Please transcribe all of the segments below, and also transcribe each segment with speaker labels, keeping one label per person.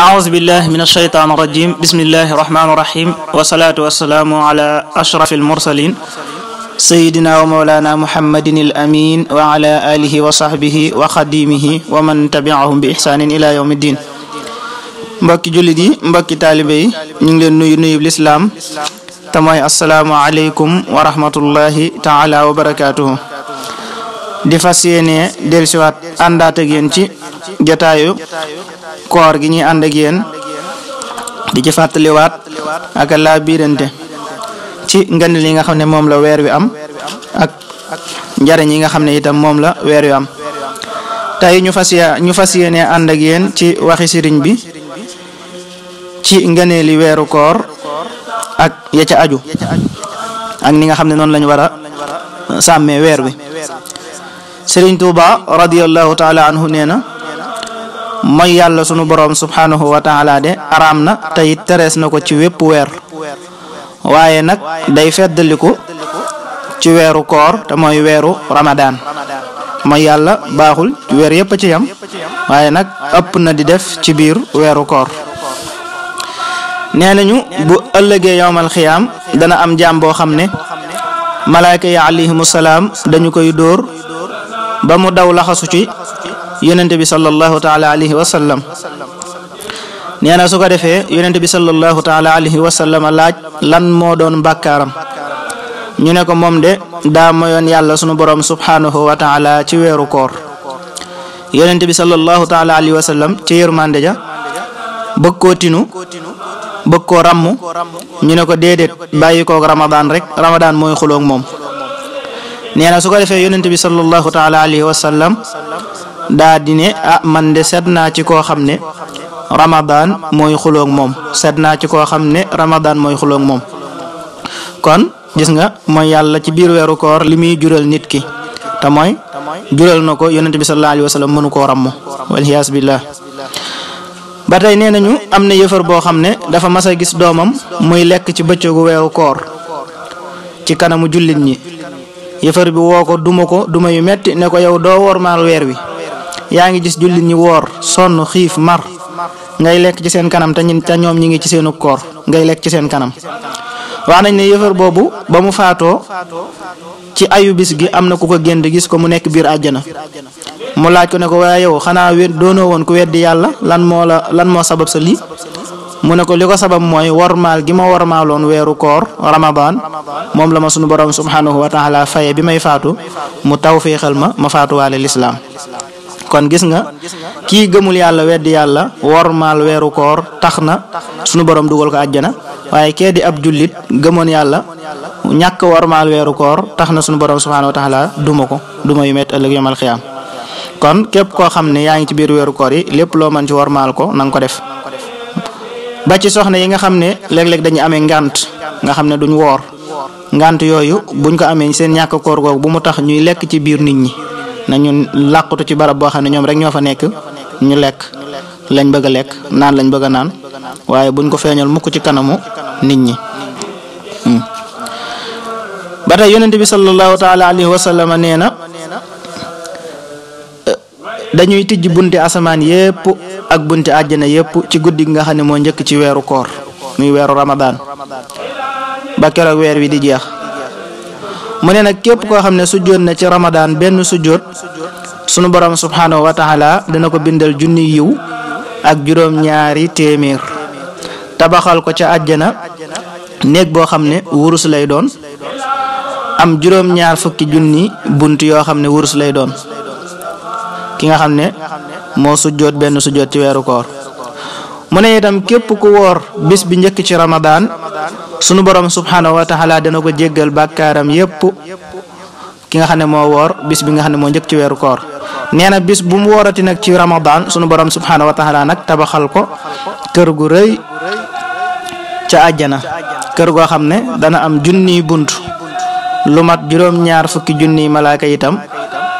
Speaker 1: أعوذ بالله من الشيطان الرجيم بسم الله الرحمن الرحيم والصلاة والسلام على أشرف المرسلين سيدنا ومولانا محمد الأمين وعلى آله وصحبه وخديمه ومن تبعهم بإحسان إلى يوم الدين. mbokki jullit yi mbokki taalibe yi ñu ngi leen nuyu lislaam te mooy assalaamu aleykum wa rahmatullahi taala wa barakaatuhu. di fas yéene dellusiwaat àndaat ak yéen ci jotaayu koor gi ñuy ànd ak yéen di ci fàttaliwaat ak laa biirante ci ngëneel yi nga xam ne moom la weer wi am ak njariñ yi nga xam ne itam moom la weer wi am. tey ñu fas yéene ànd ak yéen ci waxi sëriñ bi ci ngëneeli weeru koor ak ya ca aju ak ni nga xam ne noonu lañu war a sàmmee weer wi. Sëriñ Tuuba radiyallahu taala anhu nee na mooy yàlla sunu boroom subhanahu wa taala de araam na te it terees na ko ci wépp weer waaye nag day feddaliku ci weeru koor te mooy weeru ramadaan. mooy yàlla baaxul weer yépp ci yam waaye nag ëpp na di def ci biir weeru koor. nee nañu bu ëllëgee yowmal xiyaam dana am jaam boo xam ne malaayka yi alayhimu salaam dañu koy dóor ba mu daw laxasu ci yonente bi sallallahu taala alayhi wa sallam. nee na su ko defee yonente bi sallallahu taala alayhi wa sallam laaj lan moo doon bàkkaaram ñu ne ko moom de daa moyoon yàlla sunu borom subhanahu wa taala ci weeru koor. yonente bi sallallahu taala alayhi wa sallam ci yërmande ja bëgg koo tinu bëgg koo ràmm ñu ne ko déedéet bàyyi koog ramadaan rek ramadaan mooy xuloog moom. nee na su ko defee yonente bi sallallahu taala alayhi wa sallam daa di ne man de seet naa ci koo xam ne ramadaan mooy xuloog moom seet naa ci koo xam ne ramadaan mooy xuloog moom. kon gis nga mooy yàlla ci biir weeru koor li muy jural nit ki te mooy jural na ko yonente bi sallallahu alayhi wa sallam mënu koo ràmm walhiyaas billah. ba tey nee nañu am na yëfar boo xam ne dafa mas a gis doomam muy lekk ci bëccëgu weeru koor ci kanamu jullit ñi. yëfar bi woo ko duma yu metti ne ko yow doo wormaal weer wi yaa ngi gis jullit ñi woor sonn xiif mar ngay lekk ci seen kanam te ñoom ñi ngi ci seenu koor ngay lekk ci seen kanam. wax nañ ne yëfar boobu ba mu faatoo ci ayu bis gi am na ku ko gént gis ko mu nekk biir àjjana mu laaj ko ne ko waaye yow xanaa doonoo woon ku weddi yàlla lan moo sabab sa lii. mu ne ko li ko sabab mooy wormaal gi ma wormaaloon weeru koor ramadaan moom la ma sunu borom subhanahu wa taala faye bi may faatu mu tawfiixal ma faatuwaale lislaam. kon gis nga kii gëmul yàlla weddi yàlla wormaal weeru koor tax na sunu borom dugal ko àjjana waaye kee di ab jullit gëmoon yàlla ñàkk wormaal weeru koor tax na sunu borom subhanahu wa taala duma yu met ëllëg yomal xiyaam. kon képp koo xam ne yaa ngi ci biir weeru koor yi lépp loo mën ci wormaal ko na nga ko def. ba ci soxna yi nga xam ne léeg-léeg dañuy amee ngant nga xam ne duñ woor ngant yooyu buñ ko amee seen ñàkk koor googu bu mu tax ñuy lekk ci biir nit ñi nañu làqutu ci barab boo xam ne ñoom rek ñoo fa nekk ñu lekk lañ bëgg a lekk naan lañ bëgg a naan waaye buñ ko feeñal mukk ci kanamu nit ñi. ba tey yonente bi sallallahu taala alayhi wa sallam nee na dañuy tijj bunti asamaan yépp ak bunti àjjana yépp ci guddi gi nga xam ne moo njëkk ci weeru koor muy weeru ramadaan ba keroog weer wi di jeex. mu ne nag képp koo xam ne sujjóot na ci ramadaan benn sujjóot sunu borom subhanahu wa taala dana ko bindal junni yiw ak juróom-ñaari téeméer tabaxal ko ca àjjana néeg boo xam ne wurus lay doon am juróom-ñaar fukki junni bunt yoo xam ne wurus lay doon ki nga xam ne moo sujjóot benn sujjóot ci weeru koor. mu ne itam képp ku woor bis bi njëkk ci ramadaan sunu borom subhanahu wa taala dana ko jéggal bàkkaaram yépp ki nga xam ne moo woor bis bi nga xam ne moo njëkk ci weeru koor. nee na bis bu mu woorati nag ci ramadaan sunu borom subhanahu wa taala nag tabaxal ko kër gu rëy ca àjjana kër goo xam ne dana am junniy bunt lu mat juróom-ñaar fukki junniy malaaka itam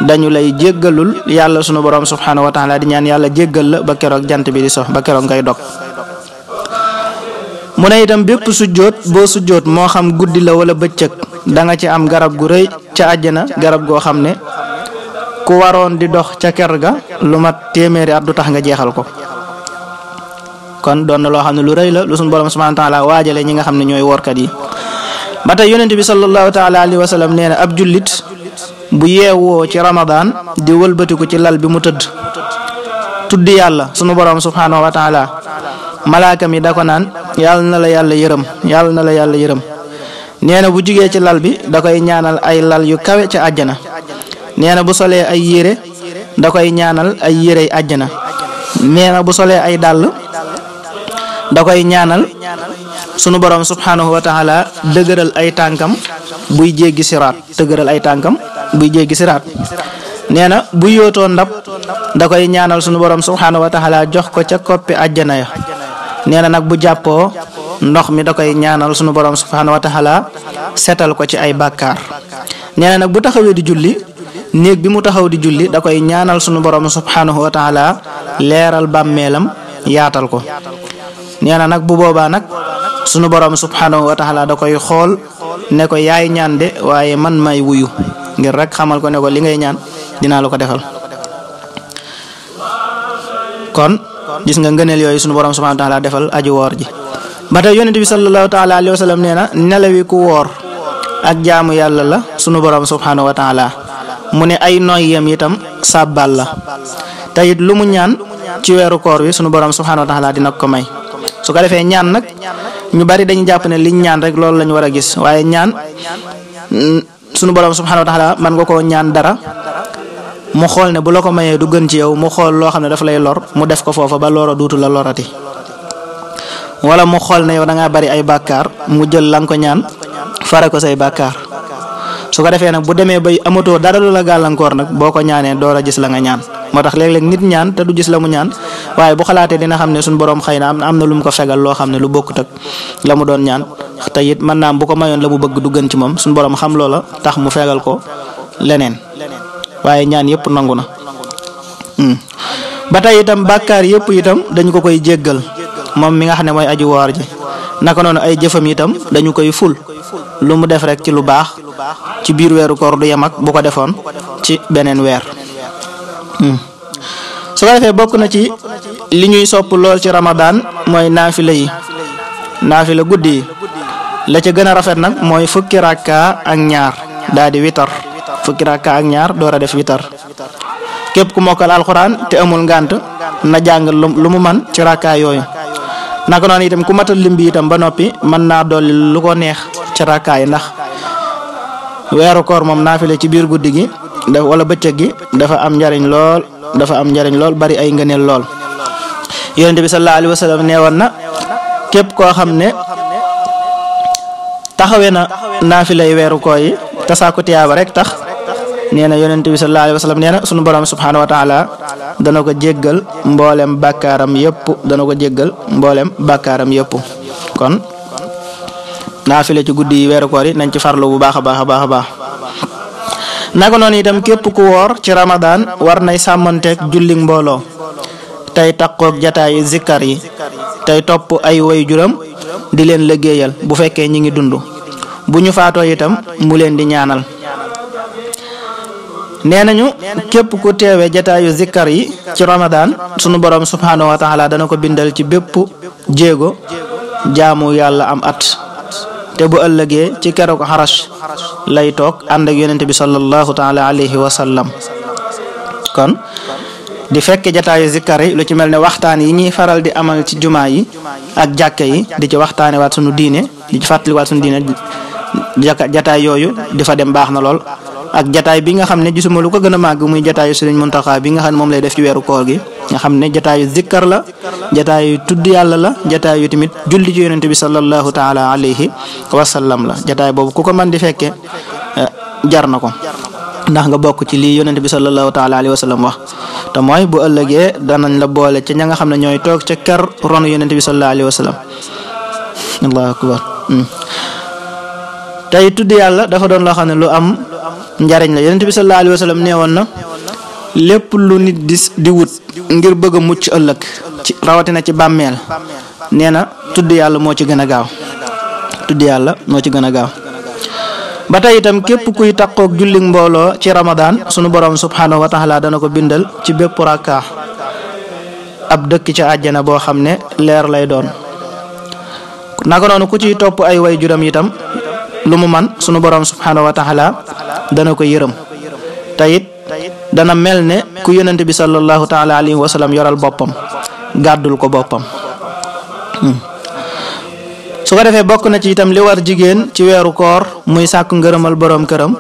Speaker 1: dañu lay jéggalul yàlla sunu borom subhanahu wa taala di ñaan yàlla jéggal la ba keroog jant bi di sox ba keroog ngay dog. mu ne itam bépp sujjóot boo sujjóot moo xam guddi la wala bëccëg da nga ci am garab gu rëy ca àjjana garab goo xam ne ku waroon di dox ca ker ga lu mat téeméeri at du tax nga jeexal ko. kon doon na loo xam ne lu rëy la lu suñu borom subhanahu wa taala waajale ñi nga xam ne ñooy woorkat yi. ba tey yonent bi sallallahu taala alayhi wa sallam nee na ab jullit bu yeewoo ci Ramadan di wëlbatiku ci lal bi mu tëdd tuddi yàlla sunu borom subhanahu wa taala malaaka mi da ko naan yàlla na la yàlla yërëm yàlla na la yàlla yërëm. nee na bu jugee ci lal bi da koy ñaanal ay lal yu kawe ca àjjana. nee na bu solee ay yére da koy ñaanal ay yérey àjjana. nee na bu solee ay dàll da koy ñaanal sunu borom subhanahu wa taala dëgëral ay tànkam buy jéggi siraat dëgëral ay tànkam buy jéggi siraat. nee na bu yootoo ndab da koy ñaanal sunu borom subhanahu wa taala jox ko ca koppi àjjana ya. nee na nag bu jàppoo ndox mi da koy ñaanal sunu borom subhanahu wa taala setal ko ci ay bàkkaar. nee na nag bu taxawee di julli néeg bi mu taxaw di julli da koy ñaanal sunu borom subhanahu wa taala leeral bàmmeelam yaatal ko. nee na nag bu boobaa nag sunu borom subhanahu wa taala da koy xool ne ko yaay ñaan de waaye man may wuyu ngir rek xamal ko ne ko li ngay ñaan dinaa la ko defal. kon gis nga ngëneel yooyu sunu borom subhanahu wa taala defal aji woor ji. ba tey yonent bi sallallahu taala alayhi wa sallam nee na nelawi ku woor ak jaamu yàlla la sunu borom subhanahu wa taala mu ne ay noyyam itam sàbbal la te it lu mu ñaan ci weeru koor wi sunu borom subhanahu wa taala dina ko may. su ko defee ñaan nag ñu bari dañuy jàpp ne liñ ñaan rek loolu lañ war a gis waaye ñaan sunu borom subhanahu wa taala man nga koo ñaan dara mu xool ne bu la ko mayee du gën ci yow mu xool loo xam ne dafa lay lor mu def ko foofa ba loro duutu la lorati. wala mu xool ne yow da ngaa bari ay bàkkaar mu jël la nga ko ñaan fare ko say bàkkaar. su ko defee nag bu demee bay amatoo dara lu la gàllankoor nag boo ko ñaanee door a gis la nga ñaan. moo tax léeg-léeg nit ñaan te du gis la mu ñaan waaye bu xalaatee dina xam ne suñu borom xëy na am na lu mu ko fegal loo xam ne lu bokkut ak la mu doon ñaan te it mën naa bu ko mayoon la mu bëgg du gën ci moom suñu borom xam loola tax mu fegal ko leneen waaye ñaan yëpp nangu na. ba tey itam bàkkaar yëpp itam dañu ko koy jéggal moom mi nga xam ne mooy aji woor ji. naka noonu ay jëfam itam dañu koy ful lu mu def rek ci lu baax ci biir weeru koor du yem ak bu ko defoon ci beneen weer. su ko defee bokk na ci li ñuy sopp lool ci Ramadan mooy naafila yi naafila guddi yi la ca gën a rafet nag mooy fukki rakka ak ñaar daal di witar fukki rakka ak ñaar door a def witar. képp ku mokkal alxuraan te amul ngànt na jàng lu mu man ci rakka yooyu. naka noonu itam ku matal lim bi itam ba noppi mën naa dolli lu ko neex ci rakka yi ndax weeru koor moom naafila ci biir guddi gi wala bëccëg gi dafa am njariñ lool bari ay ngëneel lool. yonent bi sallallahu alayhi wa sallam neewoon na képp koo xam ne taxawee na naafilay weeru koor yi te saako tiyaaba rek tax nee na yonent bi sallallahu alayhi wa sallam nee na sunu borom subhanahu wa taala dana ko jéggal mboolem bàkkaaram yëpp kon naafile ci guddi yi weeru koor yi nañ ci farlu bu baax a baax. naka noonu itam képp ku woor ci Ramadan war nay sàmmanteeg julli mbooloo tey takkoog jataayu zikkar yi tey topp ay way juram di leen liggéeyal bu fekkee ñi ngi dund bu ñu faatoo itam mu leen di ñaanal. nee nañu képp ku teewee jataayu zikkar yi ci Ramadan sunu borom subhanahu wa taala dana ko bindal ci bépp jéego jaamu yàlla am at. te bu ëllëgee ci keroog xarash lay toog ànd ak yonent bi sallallahu taala alayhi wa sallam. kon di fekk jataayu zikkar yi lu ci mel ne waxtaan yi ñuy faral di amal ci jumaa yi ak jàkka yi di ci waxtaane waat sunu diine di ci fàttaliwaat sunu diine jataay yooyu di fa dem baax na lool. ak jataay bi nga xam ne gisuma lu ko gën a màgg muy jataayu Sëriñ Muntaxa bi nga xam ne moom lay def ci weeru koor gi nga xam ne jataayu zikkar la jataayu tudd yàlla la jataayu tamit julli ci yonent bi sallallahu taala alayhi wa sallam la. jataay boobu ku ko mën di fekkee jar na ko ndax nga bokk ci lii yonent bi sallallahu taala alayhi wa sallam wax te mooy bu ëllëgee danañ la boole ca ña nga xam ne ñooy toog ca kër ronu yonent bi sallallahu alayhi wa sallam. allahu akbar. tey tudd yàlla dafa doon loo xam ne lu am njariñ la yonent bi sallallahu alayhi wa sallam neewoon na lépp lu nit di wut ngir bëgg a mucc ëllëg ci rawatina ci bàmmeel nee na tudd yàlla moo ci gën a gaaw ba tey itam képp kuy takkoog julli mbooloo ci Ramadan sunu borom subhanahu wa taala dana ko bindal ci bépp rakka ab dëkk ca àjjana boo xam ne leer lay doon. naka noonu ku ciy topp ay way juram itam lu mu man sunu borom subhanahu wa taala dana ko yërëm te it dana mel ne ku yonent bi sallallahu taala alayhi wa sallam yoral boppam gàddul ko boppam. su ko defee bokk na ci itam li war jigéen ci weeru koor muy sàkku ngërëmal borom këram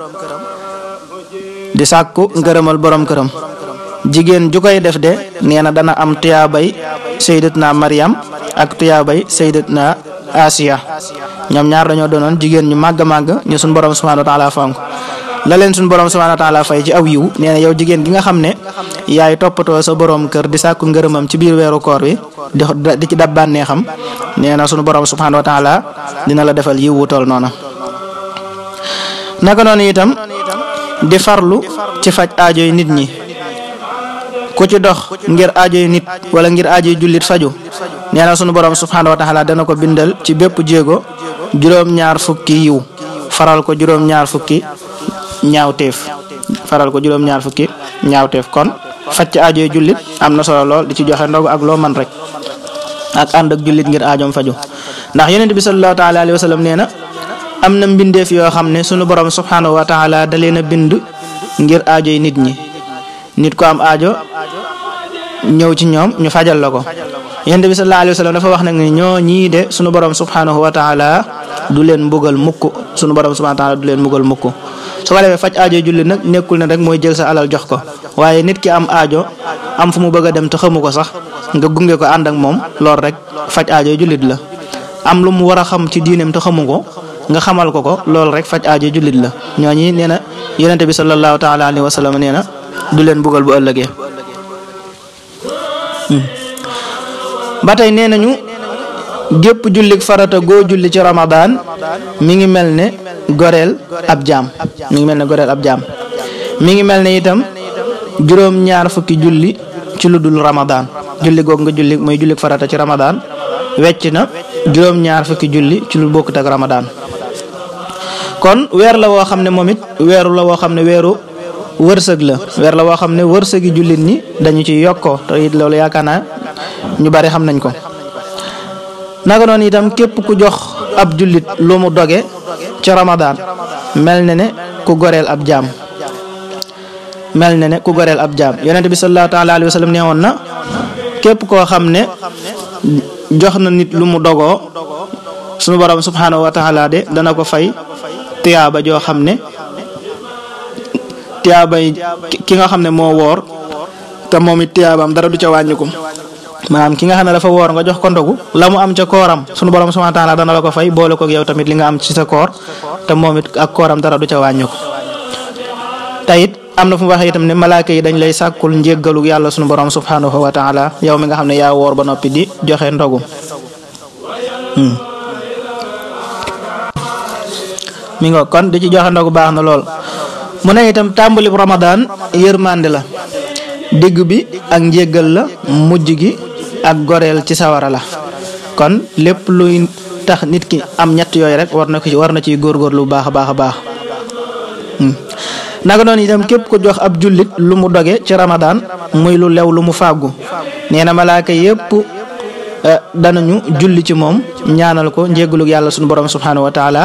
Speaker 1: di sàkku ngërëmal borom këram. jigéen ju koy def de nee na dana am tuyaabay sayyidatna Maryam ak tuyaabay sayyidatna Asiya ñoom ñaar dañoo doonoon jigéen ñu màgg màgg ñu suñ borom subhanahu wa taala fonk la leen suñ borom subhanahu wa taala fay ci aw yiw nee na yow jigéen gi nga xam ne yaay toppatoo sa borom kër di sàkku ngërëmam ci biir weeru koor wi di ci dab bànneexam nee na suñu borom subhanahu wa taala dina la defal yiw wu toll noona. naka noonu itam di farlu ci faj aajoy nit ñi ku ci dox ngir aajoy nit wala ngir aajoy jullit faju nee na sunu borom subhanahu wa taala dana ko bindal ci bépp jéego juróom-ñaar fukki yiw faral ko juróom-ñaar fukki ñaawteef kon faj ci aajoy jullit am na solo lool di ci joxe ndogu ak loo man rek ak ànd ak jullit ngir aajoom faju ndax yonent bi sallallahu taala alayhi wa sallam nee na am na mbindeef yoo xam ne sunu borom subhanahu wa taala da leen a bind ngir aajoy nit ñi. nit ko am aajo ñëw ci ñoom ñu fajal la ko yonent bi sallallahu alayhi wa sallam dafa wax nag ni ñoo ñii de sunu borom subhanahu wa taala du leen mbugal mukk su ko defee faj aajo jullit nag nekkul ne rek mooy jël sa alal jox ko waaye nit ki am aajo am fu mu bëgg a dem te xamu ko sax nga gunge ko ànd ak moom loolu rek faj aajo jullit la. am lu mu war a xam ci diineem te xamu ko nga xamal ko loolu rek faj aajo jullit la ñooñi nee na yonent bi sallallahu taala alayhi wa sallam nee na du leen bugal bu ëllëgee. ba tey nee nañu gépp jullik farata goo julli ci Ramadan mi ngi mel ne goreel ab jaam mi ngi mel ne itam juróom-ñaar fukki julli ci lu dul Ramadan julli goog nga julli mooy jullik farata ci Ramadan wecc na juróom-ñaar fukki julli ci lu bokkut ak Ramadan. kon weer la woo xam ne moom it weeru la woo xam ne weeru wërsëg la weer la woo xam ne wërsëgi jullit ñi dañu ci yokkoo te it loolu yaakaar naa ñu bari xam nañ ko. naka noonu itam képp ku jox ab jullit lu mu doge ci Ramadan mel na ne ku goreel ab jaam yonent bi sallallahu taala alayhi wa sallam nee woon na képp koo xam ne jox na nit lu mu dogoo sunu borom subhanahu wa taala de dana ko fay tiyaaba joo xam ne tiyaabay ki nga xam ne moo woor te moom it tiyaabaam dara du ca wàññiku maanaam ki nga xam ne dafa woor nga jox ko ndogu la mu am ca kooram sunu borom subhanahu wa taala dana la ko fay boole ko yow tamit li nga am ci sa koor te moom it ak kooram dara du ca wàññiku. te it am na fu mu waxee itam ne malaaka yi dañ lay sàkkul njéggalu yàlla sunu borom subhanahu wa taala yow mi nga xam ne yaa woor ba noppi di joxe ndogu. mi nga kon di ci joxe ndogu baax na lool. mu ne itam tàmbali Ramadan yërmande la digg bi ak njéggal la mujj gi ak goreel ci sawara la kon lépp luy tax nit ki am ñett yooyu rek war na ciy góorgóorlu bu baax a baax. naka noonu itam képp ku jox ab jullit lu mu doge ci Ramadan muy lu lew lu mu fàggu nee na malaaka yépp danañu julli ci moom ñaanal ko njéggalug yàlla sunu borom subhanahu wa taala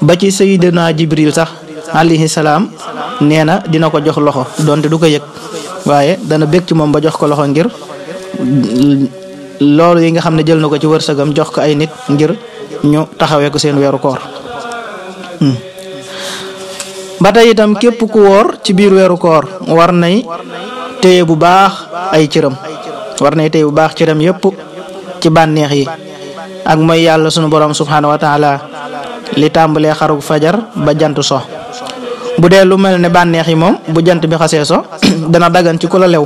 Speaker 1: ba ci sayyidina Jibril sax alayhi salaam nee na dina ko jox loxo donte du ko yëg waaye dana bég ci moom ba jox ko loxo ngir loolu yi nga xam ne jël na ko ci wërsëgam jox ko ay nit ngir ñu taxawee ko seen weeru koor. ba tey itam képp ku woor ci biir weeru koor war nay téye bu baax ay cëram yépp ci bànneex yi ak mooy yàlla sunu borom subhanahu wa taala li tàmbalee xarug fajar ba jant so. bu dee lu mel ne bànneex yi moom bu jant bi xasee so dana dagan ci ku la lew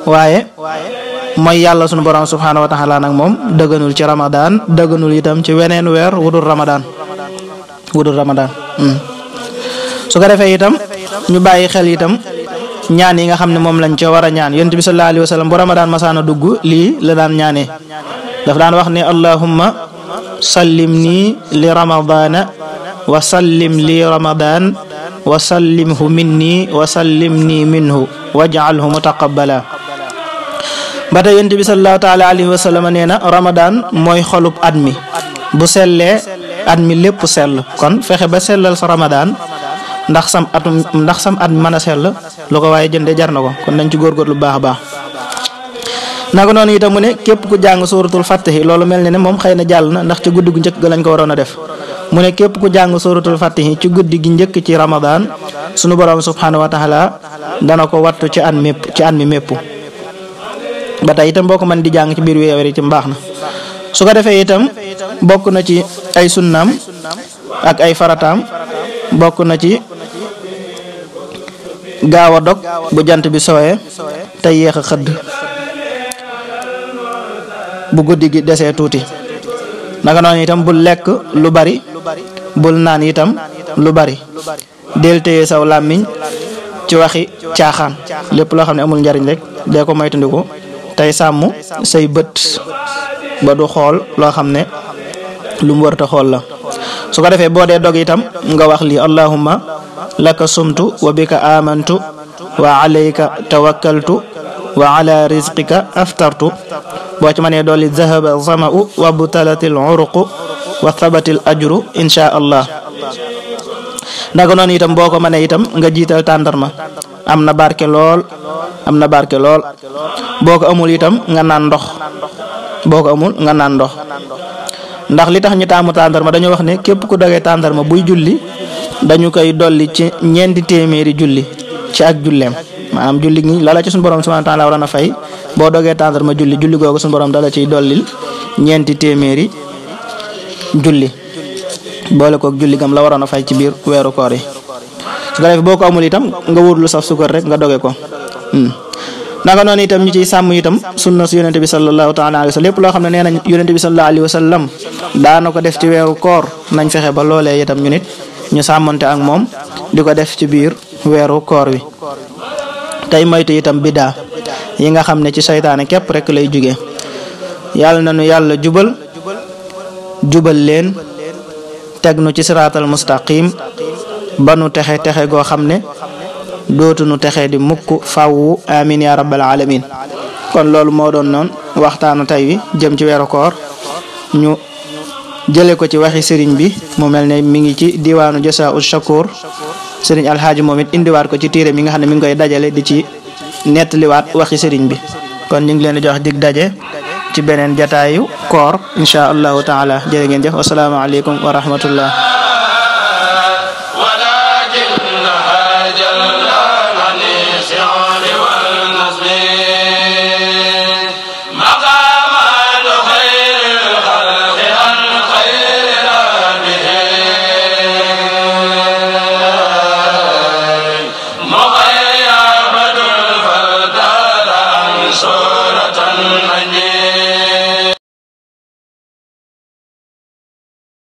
Speaker 1: waaye mooy yàlla sunu borom subhanahu wa taala nag moom dëgganul ci Ramadan dëgganul itam ci weneen weer wudul Ramadan. su ko defee itam ñu bàyyi xel itam ñaan yi nga xam ne moom lañ ca war a ñaan yonent bi sallallahu alayhi wa sallam bu Ramadan masaana dugg lii la daan ñaanee daf daan wax ne allahumma sallim nii li ramadana wa sallim li ramadan wa sallimhu minni wa sallimni minhu waj'alhu mutaqabbala ba tey yonent bi sallallahu taala alayhi wa sallam nee na ramadan mooy xolub at mi bu sellee at mi lépp sell kon fexe ba sellal sa ramadan ndax sam at mi mën a sell lu ko waaye jënde jar na ko kon nañ ci góorgóorlu bu baax a baax. naka noonu itam mu ne képp ku jàng suratul fatihi loolu mel ne moom xëy na jàll na ndax ci guddi gu njëkk ga lañ ko waroon a def mu ne képp ku jàng suratul fatihi ci guddi gi njëkk ci ramadan sunu borom subhanahu wa taala dana ko wattu ci at mi mépp ba tey itam boo ko mën di jàng ci biir weer itam baax na su ko defee itam bokk na ci ay sunnaam ak ay farataam bokk na ci gaaw a dog bu jant bi sooyee te yéex a xëdd bu guddi gi desee tuuti naka noonu itam bul lekk lu bari bul naan itam lu bari del téye saw làmmiñ ci waxi caaxaan lépp loo xam ne amul njariñ rek dee ko moytandiku tey sàmm say bët ba du xool loo xam ne lu mu warta xool la su ko defee boo dee dog itam nga wax lii allahumma laka sumtu wa bika amantu wa alayka tawakkaltu wa ala rizqika aftartu boo ci mënee dolli zahaba zama'u wa butalatil uruqu wa thabatil ajru insha allah naka noonu itam boo ko mënee itam nga jiital tàndarma am na barke lool boo ko amul itam nga naan ndox ndax li tax ñu taamu tàndarma dañu wax ne képp ku dogee tàndarma buy julli dañu koy dolli ci 400 julli ci ak julleem maanaam julli gi lala ci suñu borom subhanahu wa ta'ala war na fay boo dogee tàndarma julli googu suñu borom dala ciy dollil 400 julli boole koog julli gam la waroon a fay ci biir weeru koor yi su ko defee boo ko amul itam nga wóor lu saf sukar rek nga doge ko naka noonu itam ñu ciy sàmm itam sunna su yonente bi sallallahu taala alayhi wa sallam lépp loo xam ne nee nañ yonente bi sallallahu alayhi wa sallam daana ko def ci weeru koor nañ fexe ba loolee itam ñu nit ñu sàmmante ak moom di ko def ci biir weeru koor wi tey moytu itam bidaa yi nga xam ne ci saytaane képp rek lay jóge yàlla na nu yàlla jubal leen teg nu ci siraatal mustaqim ba nu texe goo xam ne dootu nu texe di mukk fawwu amin ya rabbal alamin kon loolu moo doon noonu waxtaanu tey wi jëm ci weeru koor ñu jële ko ci waxi sëriñ bi mu mel ne mi ngi ci diwaanu Jasaa'u Shakur sëriñ alxaaji moom it indiwaat ko ci téere mi nga xam ne mi ngi koy dajale di ci nettaliwaat waxi sëriñ bi kon ñu ngi leen di jox dig daje ci beneen jataayu koor insha allahu taala jërë ngeen jëf wassalaamu aleykum wa rahmatullah